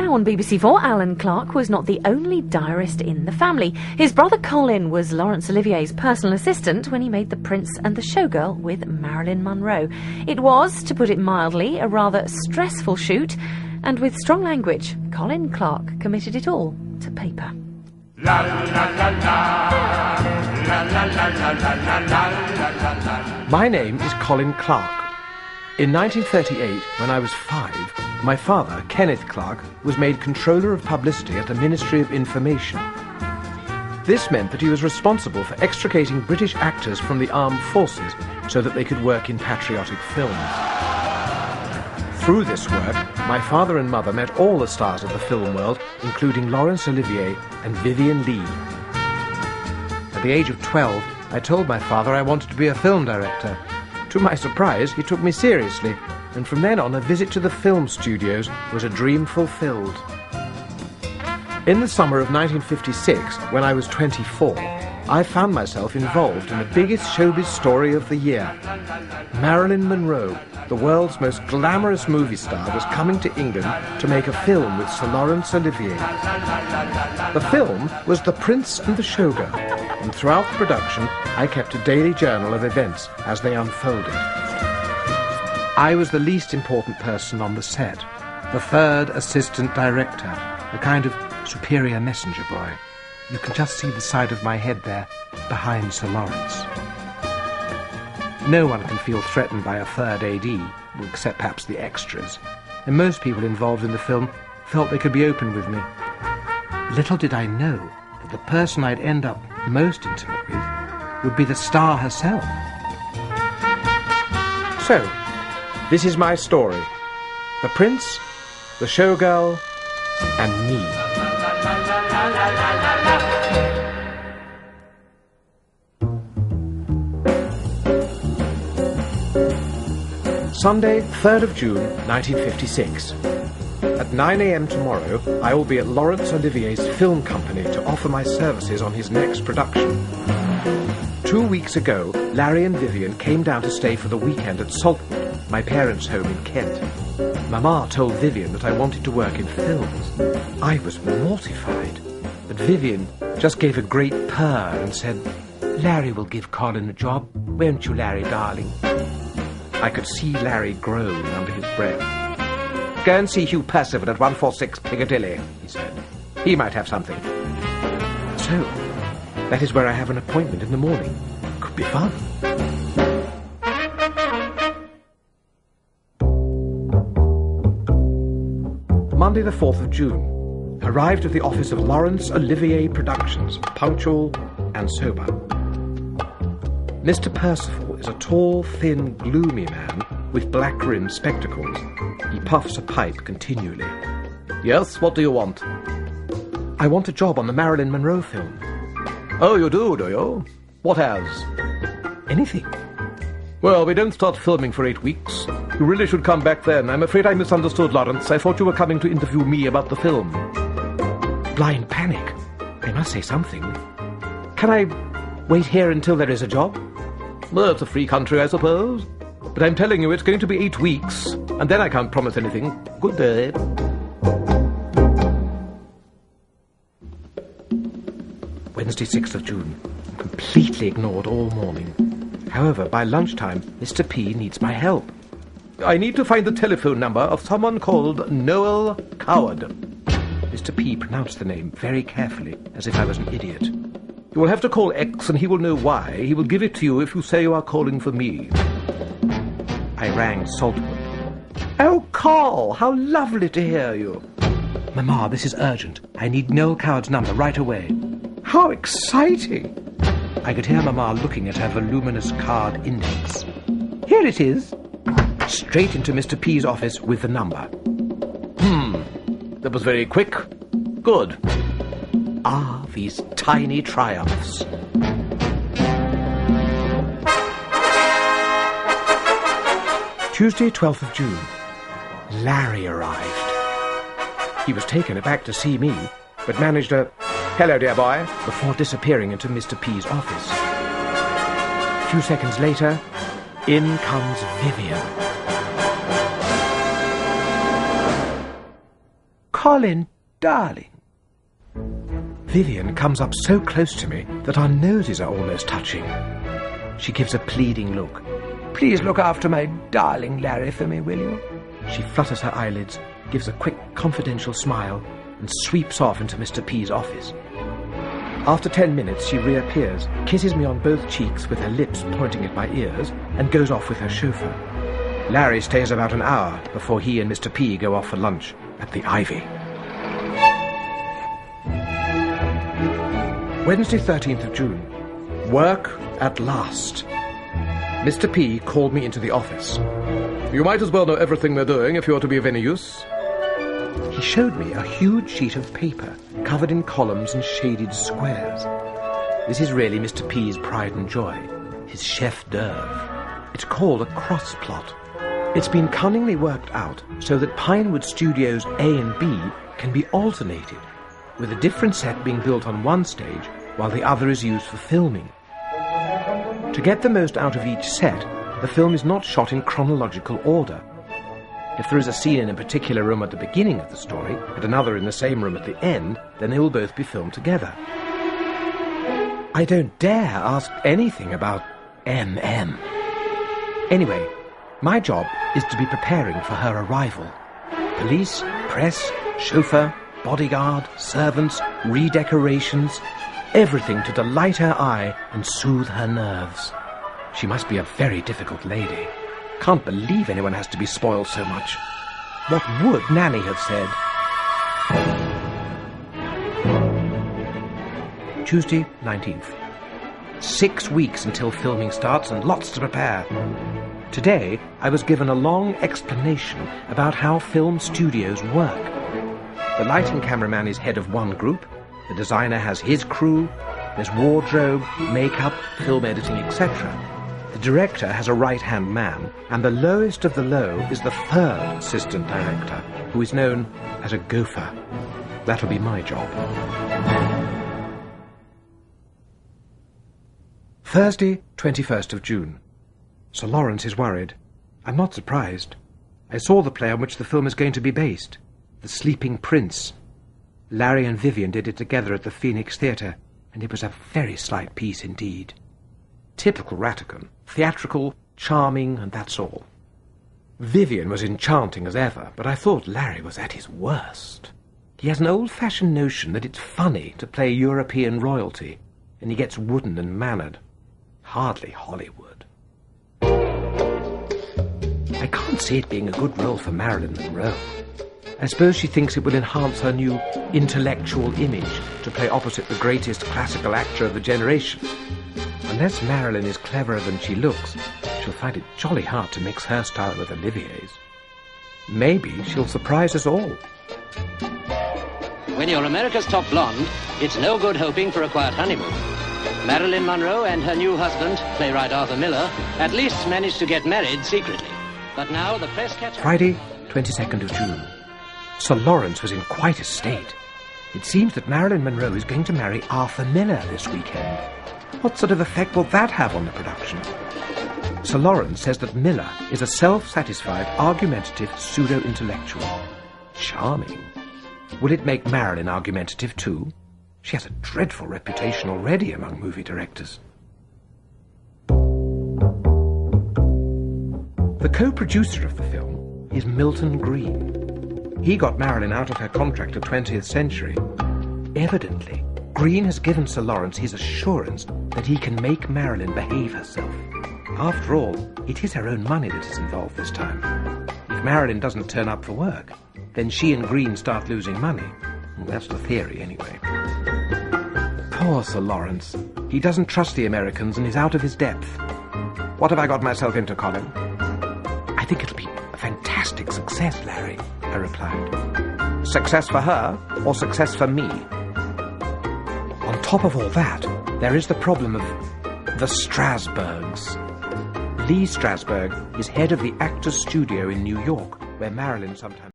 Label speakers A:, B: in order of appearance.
A: Now on BBC4, Alan Clark was not the only diarist in the family. His brother Colin was Laurence Olivier's personal assistant when he made The Prince and the Showgirl with Marilyn Monroe. It was, to put it mildly, a rather stressful shoot, and with strong language, Colin Clark committed it all to paper.
B: La la la la la, la la la la la la la.
C: My name is Colin Clark. In 1938, when I was 5, my father, Kenneth Clark, was made Controller of Publicity at the Ministry of Information. This meant that he was responsible for extricating British actors from the armed forces so that they could work in patriotic films. Through this work, my father and mother met all the stars of the film world, including Laurence Olivier and Vivien Leigh. At the age of 12, I told my father I wanted to be a film director. To my surprise, he took me seriously, and from then on a visit to the film studios was a dream fulfilled. In the summer of 1956, when I was 24, I found myself involved in the biggest showbiz story of the year. Marilyn Monroe, the world's most glamorous movie star, was coming to England to make a film with Sir Laurence Olivier. The film was The Prince and the Showgirl, and throughout the production I kept a daily journal of events as they unfolded. I was the least important person on the set, the third assistant director, a kind of superior messenger boy. You can just see the side of my head there, behind Sir Laurence. No one can feel threatened by a third AD, except perhaps the extras, and most people involved in the film felt they could be open with me. Little did I know that the person I'd end up most intimate with would be the star herself. So, this is my story. The Prince, the Showgirl, and me. Sunday, 3rd of June, 1956. At 9 a.m. tomorrow, I will be at Laurence Olivier's film company to offer my services on his next production. 2 weeks ago, Larry and Vivien came down to stay for the weekend at Saltwood, my parents' home in Kent. Mama told Vivien that I wanted to work in films. I was mortified, but Vivien just gave a great purr and said, "Larry will give Colin a job, won't you, Larry, darling?" I could see Larry groan under his breath. "Go and see Hugh Percival at 146 Piccadilly," he said. "He might have something." So, that is where I have an appointment in the morning. Could be fun. Monday the 4th of June. Arrived at the office of Laurence Olivier Productions, punctual and sober. Mr. Percival is a tall, thin, gloomy man with black-rimmed spectacles. He puffs a pipe continually. "Yes, what do you want?" "I want a job on the Marilyn Monroe film." "Oh, you do you? What as?" "Anything." "Well, we don't start filming for 8 weeks. You really should come back then. I'm afraid I misunderstood, Laurence. I thought you were coming to interview me about the film." Blind panic. I must say something. "Can I wait here until there is a job?" "Well, it's a free country, I suppose. But I'm telling you, it's going to be 8 weeks, and then I can't promise anything. Good day." Wednesday, 6th of June. Completely ignored all morning. However, by lunchtime, Mr. P needs my help. "I need to find the telephone number of someone called Noel Coward." Mr. P pronounced the name very carefully, as if I was an idiot. "You will have to call X and he will know why. He will give it to you if you say you are calling for me." I rang Saltwood. "Oh, Carl, how lovely to hear you." "Mama, this is urgent. I need Noel Coward's number right away." "How exciting!" I could hear Mama looking at her voluminous card index. "Here it is." Straight into Mr. P's office with the number. That was very quick. Good. Ah, these tiny triumphs. Tuesday, 12th of June. Larry arrived. He was taken aback to see me, but managed a "Hello, dear boy," before disappearing into Mr. P's office. A few seconds later, in comes Vivien. Colin, darling. Vivian comes up so close to me that our noses are almost touching. She gives a pleading look. Please look after my darling Larry for me, will you? She flutters her eyelids, gives a quick, confidential smile, and sweeps off into Mr. P's office. After 10 minutes, she reappears, kisses me on both cheeks with her lips pointing at my ears, and goes off with her chauffeur. Larry stays about an hour before he and Mr. P go off for lunch at the Ivy. Wednesday, 13th of June. Work at last. Mr. P called me into the office. You might as well know everything we're doing if you are to be of any use. He showed me a huge sheet of paper covered in columns and shaded squares. This is really Mr. P's pride and joy, his chef d'oeuvre. It's called a cross plot. It's been cunningly worked out so that Pinewood Studios A and B can be alternated, with a different set being built on one stage while the other is used for filming. To get the most out of each set, the film is not shot in chronological order. If there is a scene in a particular room at the beginning of the story and another in the same room at the end, then they will both be filmed together. I don't dare ask anything about MM. Anyway, my job is to be preparing for her arrival. Police, press, chauffeur, bodyguard, servants, redecorations, everything to delight her eye and soothe her nerves. She must be a very difficult lady. Can't believe anyone has to be spoiled so much. What would Nanny have said? Tuesday, 19th. 6 weeks until filming starts and lots to prepare. Today, I was given a long explanation about how film studios work. The lighting cameraman is head of one group, the designer has his crew, there's wardrobe, makeup, film editing, etc. The director has a right-hand man, and the lowest of the low is the third assistant director, who is known as a gopher. That'll be my job. Thursday, 21st of June. Sir Lawrence is worried. I'm not surprised. I saw the play on which the film is going to be based, The Sleeping Prince. Larry and Vivian did it together at the Phoenix Theatre, and it was a very slight piece indeed. Typical Rattigan, theatrical, charming, and that's all. Vivian was enchanting as ever, but I thought Larry was at his worst. He has an old-fashioned notion that it's funny to play European royalty, and he gets wooden and mannered. Hardly Hollywood. I can't see it being a good role for Marilyn Monroe. I suppose she thinks it will enhance her new intellectual image to play opposite the greatest classical actor of the generation. Unless Marilyn is cleverer than she looks, she'll find it jolly hard to mix her style with Olivier's. Maybe she'll surprise us all.
D: When you're America's top blonde, it's no good hoping for a quiet honeymoon. Marilyn Monroe and her new husband, playwright Arthur Miller, at least managed to get married secretly. But now the press catch...
C: Friday, 22nd of June. Sir Lawrence was in quite a state. It seems that Marilyn Monroe is going to marry Arthur Miller this weekend. What sort of effect will that have on the production? Sir Lawrence says that Miller is a self-satisfied, argumentative pseudo-intellectual. Charming. Will it make Marilyn argumentative too? She has a dreadful reputation already among movie directors. The co-producer of the film is Milton Green. He got Marilyn out of her contract at 20th Century. Evidently, Green has given Sir Lawrence his assurance that he can make Marilyn behave herself. After all, it is her own money that is involved this time. If Marilyn doesn't turn up for work, then she and Green start losing money. Well, that's the theory, anyway. Poor Sir Lawrence. He doesn't trust the Americans and is out of his depth. What have I got myself into, Colin? I think it'll be a fantastic success, Larry, I replied. Success for her, or success for me? On top of all that, there is the problem of the Strasbergs. Lee Strasberg is head of the Actors Studio in New York, where Marilyn sometimes...